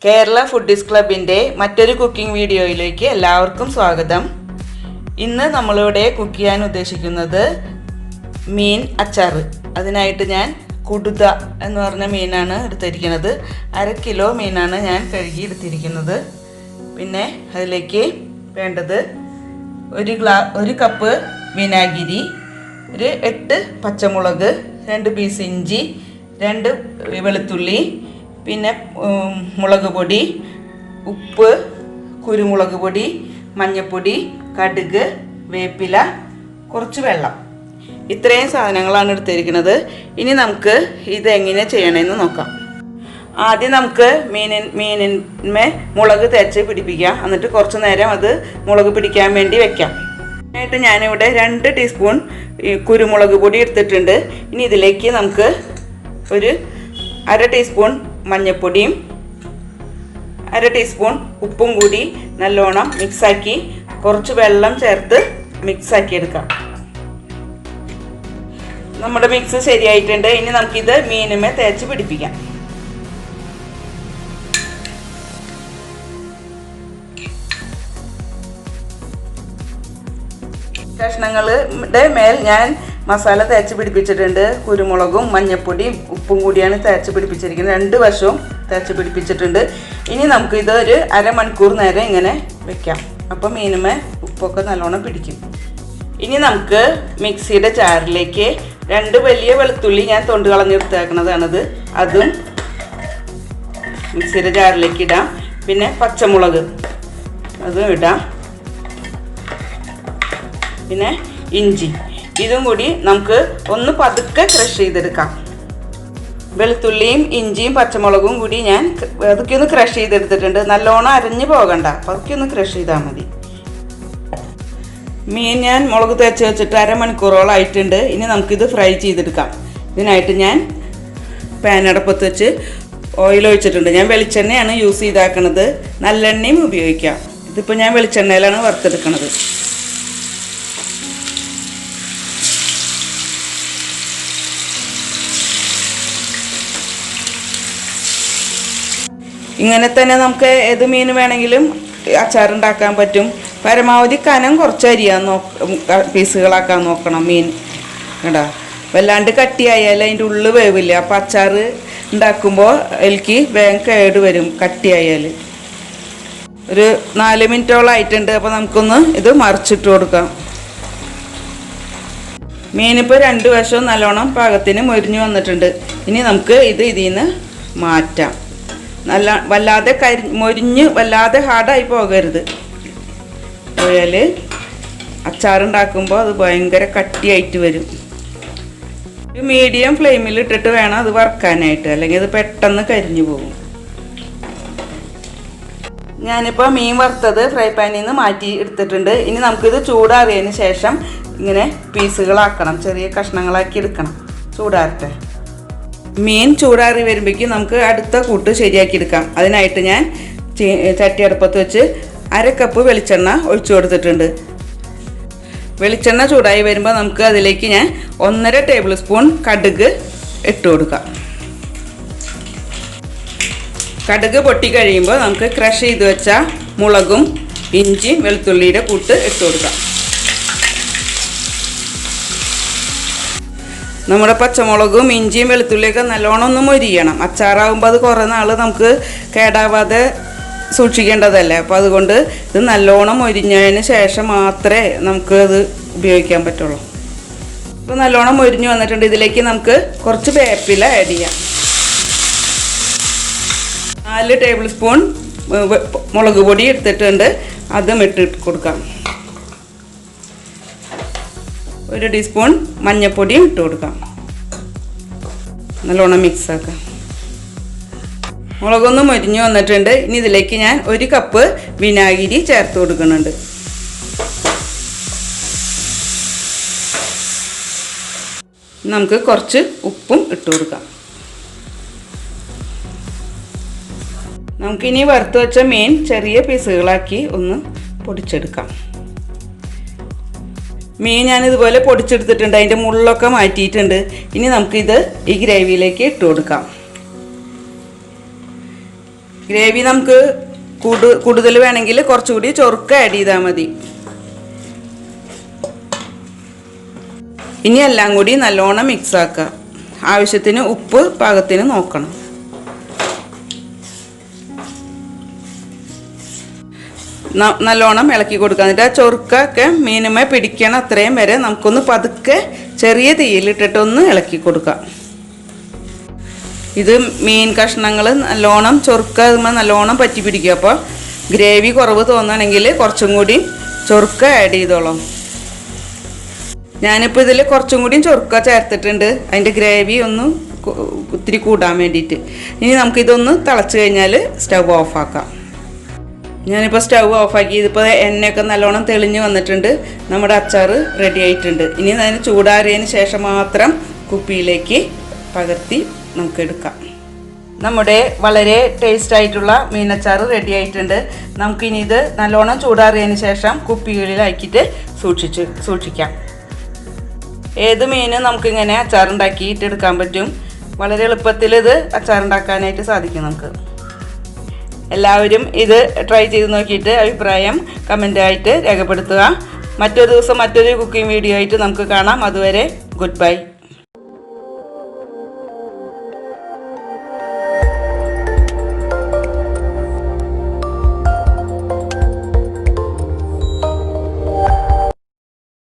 Kerala foodies ക്ലബിൻ്റെ മറ്റൊരു cooking വീഡിയോയിലേക്ക് എല്ലാവർക്കും സ്വാഗതം. ഇന്ന് നമ്മളിവിടെ കുക്ക് ചെയ്യാൻ ഉദ്ദേശിക്കുന്നത് മീൻ അച്ചാർ. അതിനായിട്ട് ഞാൻ കുടുത എന്ന് പറഞ്ഞ മീനാണ് എടുത്തിരിക്കുന്നത്. 1/2 കിലോ മീനാണ് ഞാൻ കഴുകി എടുത്തിരിക്കുന്നത്. പിന്നെ അതിലേക്ക് വേണ്ടത് ഒരു കപ്പ് വിനാഗിരി, ഒരു 8 പച്ചമുളക്, 2 പീസ് ഇഞ്ചി, 2 വെളുത്തുള്ളി, പിന്നെ മുളക് പൊടി, ഉപ്പ്, കുരുമുളക് പൊടി, മഞ്ഞൾപ്പൊടി, കടുക്, വേപ്പില, കുറച്ച് വെള്ളം. ഇത്രയും സാധനങ്ങളാണ് എടുത്തിരിക്കുന്നത്. ഇനി നമുക്ക് ഇതെങ്ങനെ ചെയ്യണമെന്ന് നോക്കാം. ആദ്യം നമുക്ക് മീനിന്മേ മുളക് തേച്ച് പിടിപ്പിക്കാം. എന്നിട്ട് കുറച്ച് നേരം അത് മുളക് പിടിക്കാൻ വേണ്ടി വെക്കാം. ആയിട്ട് ഞാനിവിടെ 2 ടീസ്പൂൺ കുരുമുളക് പൊടി എടുത്തിട്ടുണ്ട്. ഇനി ഇതിലേക്ക് നമുക്ക് ഒരു 1/2 ടീസ്പൂൺ മഞ്ഞൾപ്പൊടിയും 1/2 ടീസ്പൂൺ ഉപ്പും കൂടി നല്ലോണം മിക്സാക്കി കുറച്ച് വെള്ളം ചേർത്ത് മിക്സാക്കി എടുക്കാം. നമ്മുടെ മിക്സ് ശരിയായിട്ടുണ്ട്. ഇനി നമുക്കിത് മീനുമേ തേച്ച് പിടിപ്പിക്കാം. കഷ്ണങ്ങളുടെ മേൽ ഞാൻ മസാല തേച്ച് പിടിപ്പിച്ചിട്ടുണ്ട്. കുരുമുളകും മഞ്ഞൾപ്പൊടിയും ഉപ്പും കൂടിയാണ് തേച്ച് പിടിപ്പിച്ചിരിക്കുന്നത്. 2 വശവും തേച്ച് പിടിപ്പിച്ചിട്ടുണ്ട്. ഇനി നമുക്ക് ഇത് ഒരു അരമണിക്കൂർ നേരം ഇങ്ങനെ വെക്കാം. അപ്പം മീനുമേ ഉപ്പൊക്കെ നല്ലോണം പിടിക്കും. ഇനി നമുക്ക് മിക്സിയുടെ ജാറിലേക്ക് 2 വലിയ വെളുത്തുള്ളി ഞാൻ തൊണ്ട് കളഞ്ഞെടുത്തേക്കണതാണത്, അതും മിക്സിയുടെ ജാറിലേക്ക് ഇടാം. പിന്നെ പച്ചമുളക് അതും ഇടാം. പിന്നെ ഇഞ്ചി, ഇതും കൂടി നമുക്ക് ഒന്ന് പതുക്കെ ക്രഷ് ചെയ്തെടുക്കാം. വെളുത്തുള്ളിയും ഇഞ്ചിയും പച്ചമുളകും കൂടി ഞാൻ പതുക്കെ ഒന്ന് ക്രഷ് ചെയ്തെടുത്തിട്ടുണ്ട്. നല്ലോണം അരഞ്ഞു പോകണ്ട, പതുക്കെ ഒന്ന് ക്രഷ് ചെയ്താൽ മതി. മീൻ ഞാൻ മുളക് തേച്ച് വെച്ചിട്ട് അരമണിക്കൂറോളം ആയിട്ടുണ്ട്. ഇനി നമുക്കിത് ഫ്രൈ ചെയ്തെടുക്കാം. ഇതിനായിട്ട് ഞാൻ പാൻ അടുപ്പത്ത് വെച്ച് ഓയിൽ ഒഴിച്ചിട്ടുണ്ട്. ഞാൻ വെളിച്ചെണ്ണയാണ് യൂസ് ചെയ്താക്കുന്നത്. നല്ലെണ്ണയും ഉപയോഗിക്കാം. ഇതിപ്പോൾ ഞാൻ വെളിച്ചെണ്ണയിലാണ് വറുത്തെടുക്കുന്നത്. ഇങ്ങനെ തന്നെ നമുക്ക് ഏത് മീൻ വേണമെങ്കിലും അച്ചാറുണ്ടാക്കാൻ പറ്റും. പരമാവധി കനം കുറച്ച് അരിയാൻ പീസുകളാക്കാൻ നോക്കണം മീൻ കേട്ടോ. വല്ലാണ്ട് കട്ടിയായാൽ അതിൻ്റെ ഉള്ളിൽ വേവില്ല. അപ്പോൾ അച്ചാർ ഉണ്ടാക്കുമ്പോൾ എനിക്ക് വേഗം കേട് വരും കട്ടിയായാൽ. ഒരു 4 മിനിറ്റോളം ആയിട്ടുണ്ട്. അപ്പോൾ നമുക്കൊന്ന് ഇത് മറിച്ചിട്ട് കൊടുക്കാം. മീനിപ്പോൾ 2 വശവും നല്ലോണം പാകത്തിന് മൊരിഞ്ഞു വന്നിട്ടുണ്ട്. ഇനി നമുക്ക് ഇതിൽ നിന്ന് മാറ്റാം. വല്ലാതെ മൊരിഞ്ഞ് വല്ലാതെ ഹാർഡായി പോകരുത്. പോയാൽ അച്ചാറുണ്ടാക്കുമ്പോൾ അത് ഭയങ്കര കട്ടിയായിട്ട് വരും. മീഡിയം ഫ്ലെയിമിൽ ഇട്ടിട്ട് വേണം അത് വറുക്കാനായിട്ട്, അല്ലെങ്കിൽ അത് പെട്ടെന്ന് കരിഞ്ഞു പോകും. ഞാനിപ്പോൾ മീൻ വറുത്തത് ഫ്രൈ പാനിൽ നിന്ന് മാറ്റി എടുത്തിട്ടുണ്ട്. ഇനി നമുക്കിത് ചൂടാറിയതിന് ശേഷം ഇങ്ങനെ പീസുകളാക്കണം, ചെറിയ കഷ്ണങ്ങളാക്കി എടുക്കണം. ചൂടാറട്ടെ. മീൻ ചൂടാറി വരുമ്പോഴേക്കും നമുക്ക് അടുത്ത കൂട്ട് ശരിയാക്കി എടുക്കാം. അതിനായിട്ട് ഞാൻ ചട്ടി അടുപ്പത്ത് വെച്ച് 1/2 കപ്പ് വെളിച്ചെണ്ണ ഒഴിച്ചു കൊടുത്തിട്ടുണ്ട്. വെളിച്ചെണ്ണ ചൂടായി വരുമ്പോൾ നമുക്ക് അതിലേക്ക് ഞാൻ 1.5 ടേബിൾ സ്പൂൺ കടുക് ഇട്ട് കൊടുക്കാം. കടുക് പൊട്ടി കഴിയുമ്പോൾ നമുക്ക് ക്രഷ് ചെയ്ത് വെച്ച മുളകും ഇഞ്ചിയും വെളുത്തുള്ളിയുടെ കൂട്ട് ഇട്ട് കൊടുക്കാം. നമ്മുടെ പച്ചമുളകും ഇഞ്ചിയും വെളുത്തുള്ളിയൊക്കെ നല്ലോണം ഒന്ന് മൊരിയണം. അച്ചാറാകുമ്പോൾ അത് കുറേ നാൾ നമുക്ക് കേടാവാതെ സൂക്ഷിക്കേണ്ടതല്ലേ. അപ്പോൾ അതുകൊണ്ട് ഇത് നല്ലോണം മൊരിഞ്ഞതിന് ശേഷം മാത്രമേ നമുക്ക് അത് ഉപയോഗിക്കാൻ പറ്റുള്ളൂ. ഇപ്പോൾ നല്ലോണം മൊരിഞ്ഞ് വന്നിട്ടുണ്ട്. ഇതിലേക്ക് നമുക്ക് കുറച്ച് വേപ്പില ആഡ് ചെയ്യാം. 4 ടേബിൾ സ്പൂൺ മുളക് പൊടി എടുത്തിട്ടുണ്ട്, അതും ഇട്ടിട്ട് കൊടുക്കാം. 1 ടീസ്പൂൺ മഞ്ഞൾപ്പൊടിയും ഇട്ട് കൊടുക്കാം. നല്ലോണം മിക്സാക്കാം. മുളകൊന്ന് മൊരിഞ്ഞ് വന്നിട്ടുണ്ട്. ഇനി ഇതിലേക്ക് ഞാൻ 1 കപ്പ് വിനാഗിരി ചേർത്ത് കൊടുക്കുന്നുണ്ട്. നമുക്ക് കുറച്ച് ഉപ്പും ഇട്ട് കൊടുക്കാം. നമുക്കിനി വറുത്ത് വെച്ച മീൻ ചെറിയ പീസുകളാക്കി ഒന്ന് പൊടിച്ചെടുക്കാം. മീൻ ഞാനിതുപോലെ പൊടിച്ചെടുത്തിട്ടുണ്ട്. അതിൻ്റെ മുള്ളൊക്കെ മാറ്റിയിട്ടുണ്ട്. ഇനി നമുക്കിത് ഈ ഗ്രേവിയിലേക്ക് ഇട്ട് കൊടുക്കാം. ഗ്രേവി നമുക്ക് കൂടുതൽ വേണമെങ്കിൽ കുറച്ചുകൂടി ചൊറുക്ക ആഡ് ചെയ്താൽ മതി. ഇനി എല്ലാം കൂടി നല്ലോണം മിക്സ് ആക്കുക. ആവശ്യത്തിന് ഉപ്പ് പാകത്തിന് നോക്കണം. നല്ലോണം ഇളക്കി കൊടുക്കുക. എന്നിട്ട് ആ ചൊറുക്കൊക്കെ മീനുമേ പിടിക്കണം. അത്രയും വരെ നമുക്കൊന്ന് പതുക്കെ ചെറിയ തീയിലിട്ടിട്ടൊന്ന് ഇളക്കി കൊടുക്കാം. ഇത് മീൻ കഷ്ണങ്ങൾ നല്ലോണം ചൊറുക്ക നല്ലോണം പറ്റി പിടിക്കുക. അപ്പോൾ ഗ്രേവി കുറവ് തോന്നുകയാണെങ്കിൽ കുറച്ചും കൂടി ചൊറുക്ക ആഡ് ചെയ്തോളാം. ഞാനിപ്പോൾ ഇതിൽ കുറച്ചും കൂടിയും ചൊറുക്ക ചേർത്തിട്ടുണ്ട്, അതിൻ്റെ ഗ്രേവി ഒന്ന് ഒത്തിരി കൂടാൻ വേണ്ടിയിട്ട്. ഇനി നമുക്കിതൊന്ന് തിളച്ച് കഴിഞ്ഞാൽ സ്റ്റവ് ഓഫാക്കാം. ഞാനിപ്പോൾ സ്റ്റവ് ഓഫാക്കി. ഇതിപ്പോൾ എണ്ണയൊക്കെ നല്ലോണം തെളിഞ്ഞ് വന്നിട്ടുണ്ട്. നമ്മുടെ അച്ചാർ റെഡി ആയിട്ടുണ്ട്. ഇനി അതിന് ചൂടാറിയതിന് ശേഷം മാത്രം കുപ്പിയിലേക്ക് പകർത്തി നമുക്ക് എടുക്കാം. നമ്മുടെ വളരെ ടേസ്റ്റ് ആയിട്ടുള്ള മീനച്ചാർ റെഡി ആയിട്ടുണ്ട്. നമുക്കിനി ഇത് നല്ലോണം ചൂടാറിയതിന് ശേഷം കുപ്പികളിലാക്കിയിട്ട് സൂക്ഷിക്കാം. ഏത് മീനും നമുക്കിങ്ങനെ അച്ചാറുണ്ടാക്കിയിട്ട് എടുക്കാൻ പറ്റും. വളരെ എളുപ്പത്തിൽ ഇത് അച്ചാറുണ്ടാക്കാനായിട്ട് സാധിക്കും നമുക്ക്. എല്ലാവരും ഇത് ട്രൈ ചെയ്ത് നോക്കിയിട്ട് അഭിപ്രായം കമൻ്റായിട്ട് രേഖപ്പെടുത്തുക. മറ്റൊരു ദിവസം മറ്റൊരു കുക്കിംഗ് വീഡിയോ ആയിട്ട് നമുക്ക് കാണാം. അതുവരെ ഗുഡ് ബൈ.